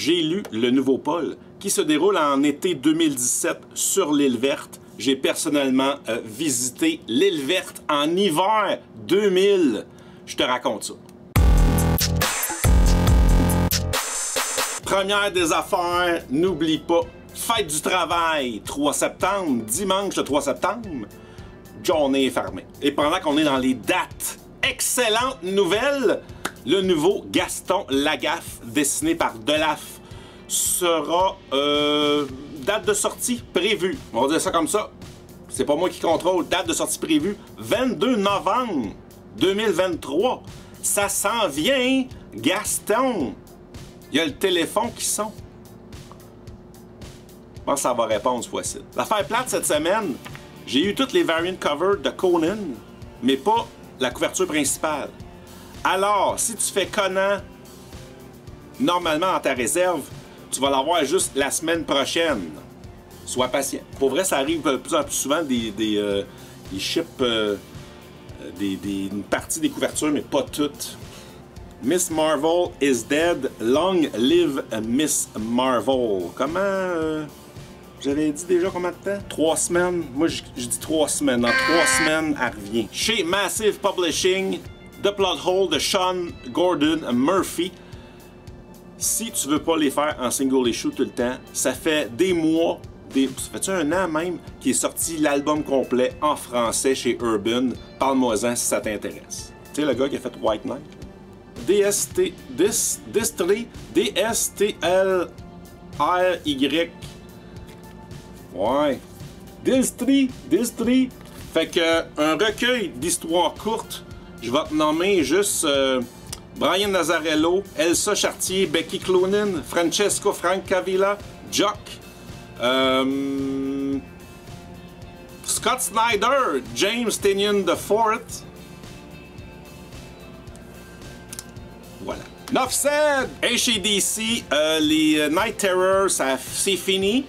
j'ai lu le nouveau pôle qui se déroule en été 2017 sur l'île verte. J'ai personnellement visité l'île verte en hiver 2000. Je te raconte ça. Première des affaires, n'oublie pas, fête du travail, 3 septembre, dimanche le 3 septembre, journée est fermée. Et pendant qu'on est dans les dates, excellente nouvelle, le nouveau Gaston Lagaffe, dessiné par Delaf, sera date de sortie prévue. On va dire ça comme ça. C'est pas moi qui contrôle. Date de sortie prévue, 22 novembre 2023. Ça s'en vient, Gaston. Il y a le téléphone qui sonne. Je pense que ça va répondre cette fois-ci. L'affaire plate cette semaine, j'ai eu toutes les variant covers de Conan, mais pas la couverture principale. Alors, si tu fais Conan, normalement dans ta réserve, tu vas l'avoir juste la semaine prochaine. Sois patient. Pour vrai, ça arrive de plus en plus souvent des ships, une partie des couvertures, mais pas toutes. Miss Marvel is dead. Long live Miss Marvel. Comment... J'avais dit déjà combien de temps? 3 semaines. Moi, je dis 3 semaines. Dans 3 semaines, elle revient. Chez Massive Publishing, The Plot Hole de Sean Gordon Murphy. Si tu veux pas les faire en single issue tout le temps, ça fait des mois, ça fait-tu un an même, qui est sorti l'album complet en français chez Urban. Parle-moi-en si ça t'intéresse. Tu sais, le gars qui a fait White Knight. Distry, D-S-T-L-R-Y. Ouais. Distry. Fait que un recueil d'histoires courtes, je vais te nommer juste Brian Nazarello, Elsa Chartier, Becky Cloonan, Francesco Francavilla, Jock, Scott Snyder, James Tynion IV. Voilà. Enough said! Et chez DC, les Night Terror, c'est fini.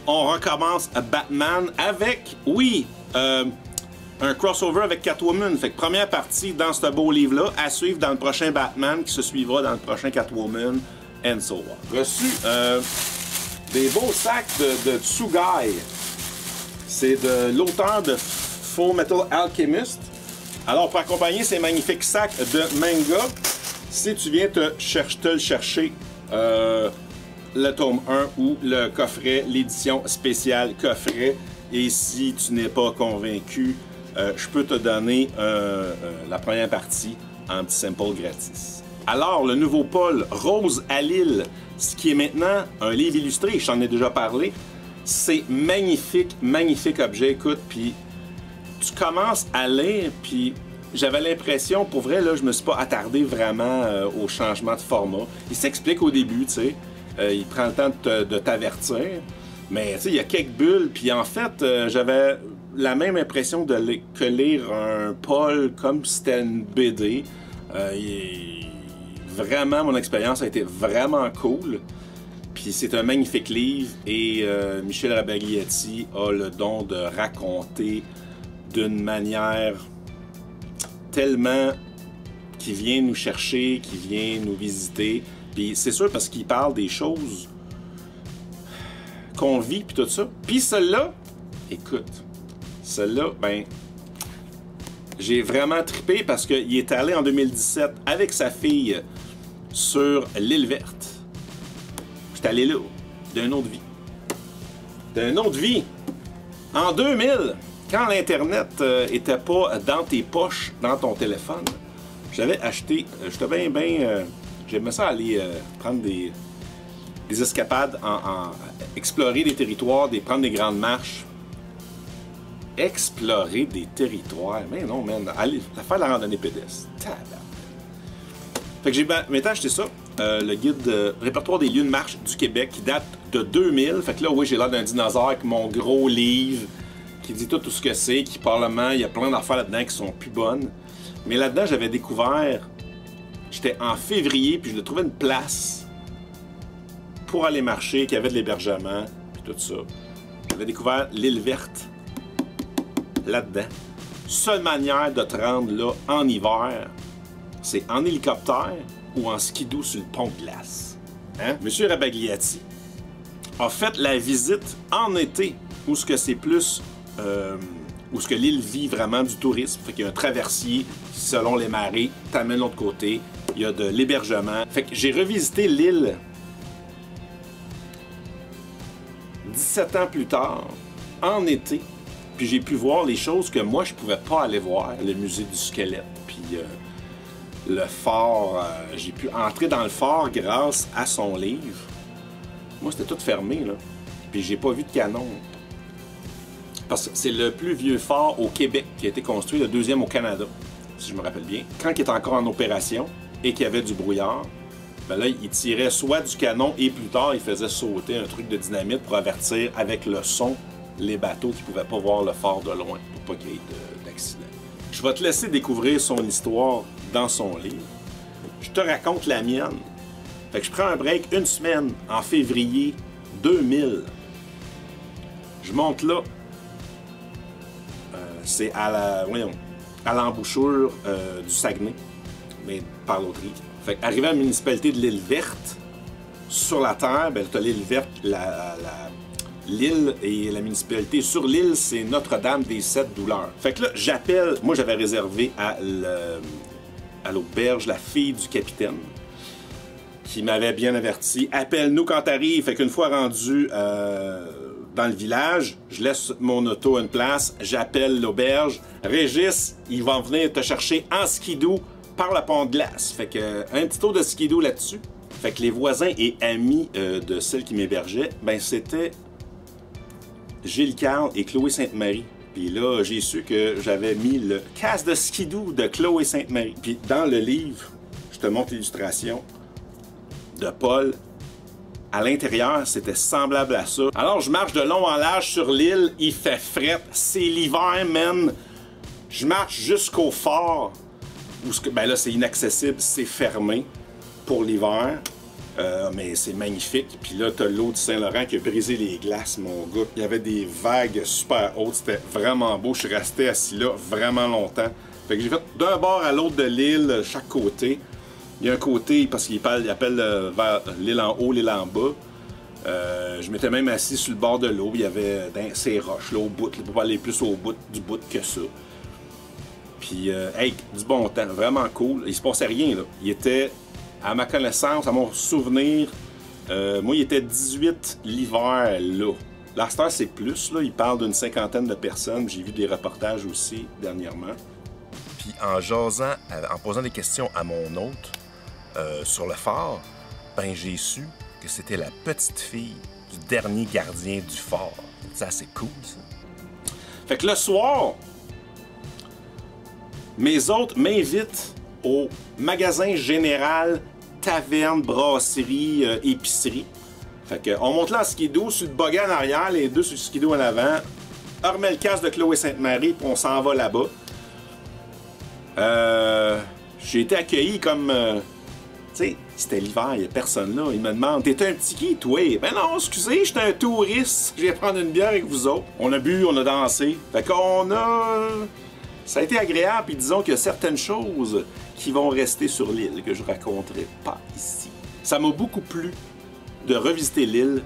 On recommence à Batman avec, oui, un crossover avec Catwoman. Fait que première partie dans ce beau livre-là, à suivre dans le prochain Batman, qui se suivra dans le prochain Catwoman, and so on. Reçu des beaux sacs de Tsugai. C'est de l'auteur de Full Metal Alchemist. Alors, pour accompagner ces magnifiques sacs de manga, si tu viens te le chercher, le tome 1 ou le coffret, l'édition spéciale coffret, et si tu n'es pas convaincu, je peux te donner la première partie en petit sample gratis. Alors, le nouveau pôle Rose à Lille, ce qui est maintenant un livre illustré, je t'en ai déjà parlé, c'est magnifique, magnifique objet, écoute, puis tu commences à lire, puis j'avais l'impression, pour vrai, là, je me suis pas attardé vraiment au changement de format. Il s'explique au début, tu sais, il prend le temps de t'avertir, mais tu sais, il y a quelques bulles, puis en fait, j'avais la même impression que lire un pôle comme si c'était une BD. Vraiment, mon expérience a été vraiment cool. Puis c'est un magnifique livre et Michel Rabagliati a le don de raconter d'une manière tellement qui vient nous chercher, qui vient nous visiter. Puis c'est sûr parce qu'il parle des choses qu'on vit puis tout ça. Puis celle-là, écoute, celle-là, ben, j'ai vraiment trippé parce qu'il est allé en 2017 avec sa fille sur l'île verte. J'étais allé là, d'une autre vie. D'une autre vie. En 2000, quand l'Internet était pas dans tes poches, dans ton téléphone, j'avais acheté, j'étais bien, j'aimais ça aller prendre des escapades, explorer des territoires, prendre des grandes marches. Explorer des territoires. Mais non, man, aller faire la randonnée pédestre. Fait que j'ai maintenant acheté ça, le guide répertoire des lieux de marche du Québec qui date de 2000. Fait que là, oui, j'ai l'air d'un dinosaure avec mon gros livre qui dit tout ce que c'est, qui probablement, il y a plein d'affaires là-dedans qui sont plus bonnes. Mais là-dedans, j'avais découvert, j'étais en février, puis je trouvais une place pour aller marcher, qui avait de l'hébergement, puis tout ça. J'avais découvert l'île verte là-dedans. Seule manière de te rendre là en hiver, c'est en hélicoptère ou en skidoo sur le pont de glace. hein, M. Rabagliati a fait la visite en été, où ce que c'est plus... où ce que l'île vit vraiment du tourisme. Fait qu'il y a un traversier qui, selon les marées, t'amène de l'autre côté. Il y a de l'hébergement. Fait que j'ai revisité l'île 17 ans plus tard, en été, puis j'ai pu voir les choses que moi, je pouvais pas aller voir. Le musée du squelette, puis le fort. J'ai pu entrer dans le fort grâce à son livre. Moi, c'était tout fermé, là. Puis j'ai pas vu de canon. Parce que c'est le plus vieux fort au Québec qui a été construit, le deuxième au Canada, si je me rappelle bien. Quand il était encore en opération et qu'il y avait du brouillard, ben là, il tirait soit du canon et plus tard, il faisait sauter un truc de dynamite pour avertir avec le son les bateaux qui ne pouvaient pas voir le fort de loin pour pas qu'il y ait d'accident. Je vais te laisser découvrir son histoire dans son livre. Je te raconte la mienne. Fait que je prends un break une semaine en février 2000. Je monte là. C'est à l'embouchure du Saguenay, mais par l'autre rive. Fait qu'arrivé à la municipalité de l'île Verte, sur la terre, ben t'as l'île Verte, l'île et la municipalité. Sur l'île, c'est Notre-Dame des Sept Douleurs. Fait que là, j'appelle, moi j'avais réservé à l'auberge la fille du capitaine, qui m'avait bien averti. Appelle-nous quand t'arrives. Fait qu'une fois rendu dans le village, je laisse mon auto à une place, j'appelle l'auberge. Régis, il va venir te chercher en skidoo par le pont de glace. Fait que un petit tour de skidoo là-dessus. Fait que les voisins et amis de celle qui m'hébergeait, ben c'était Gilles Carle et Chloé Sainte-Marie. Puis là, j'ai su que j'avais mis le casque de skidoo de Chloé Sainte-Marie. Puis dans le livre, je te montre l'illustration de Paul. À l'intérieur, c'était semblable à ça. Alors, je marche de long en large sur l'île. Il fait fret. C'est l'hiver, man. Je marche jusqu'au fort. Ben là, c'est inaccessible. C'est fermé pour l'hiver. Mais c'est magnifique. Puis là, t'as l'eau du Saint-Laurent qui a brisé les glaces, mon gars. Il y avait des vagues super hautes. C'était vraiment beau. Je suis resté assis là vraiment longtemps. Fait que j'ai fait d'un bord à l'autre de l'île, chaque côté. Il y a un côté, parce qu'il appelle vers l'île en haut, l'île en bas. Je m'étais même assis sur le bord de l'eau. Il y avait ces roches là au bout. Il ne peut pas aller plus au bout du bout que ça. Puis, hey, du bon temps. Vraiment cool. Il se passait rien, là. Il était, à ma connaissance, à mon souvenir, moi, il était 18 l'hiver, là. La star, c'est plus, là. Il parle d'une cinquantaine de personnes. J'ai vu des reportages aussi, dernièrement. Puis, en jasant, en posant des questions à mon hôte, sur le fort, ben j'ai su que c'était la petite fille du dernier gardien du fort. C'est assez cool, ça. Fait que le soir, mes hôtes m'invitent au magasin général, taverne, brasserie, épicerie. Fait que on monte là en skidoo, sur le buggy en arrière, les deux sur le skidoo en avant. On remet le casque de Chloé Sainte-Marie, puis on s'en va là-bas. J'ai été accueilli comme... tu sais, c'était l'hiver, il n'y a personne là. Il me demande, t'es un petit qui, toi? Ben non, excusez, j'étais un touriste. Je viens prendre une bière avec vous autres. On a bu, on a dansé. Fait qu'on a... Ça a été agréable, puis disons qu'il y a certaines choses qui vont rester sur l'île que je raconterai pas ici. Ça m'a beaucoup plu de revisiter l'île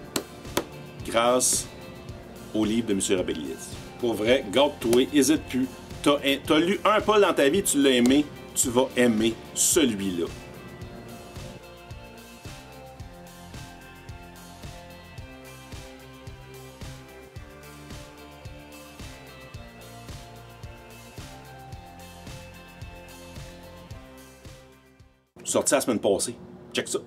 grâce au livre de M. Rabagliati. Pour vrai, garde-toi, hésite plus. T'as lu un Paul dans ta vie, tu l'as aimé, tu vas aimer celui-là. Sorti la semaine passée. Check ça.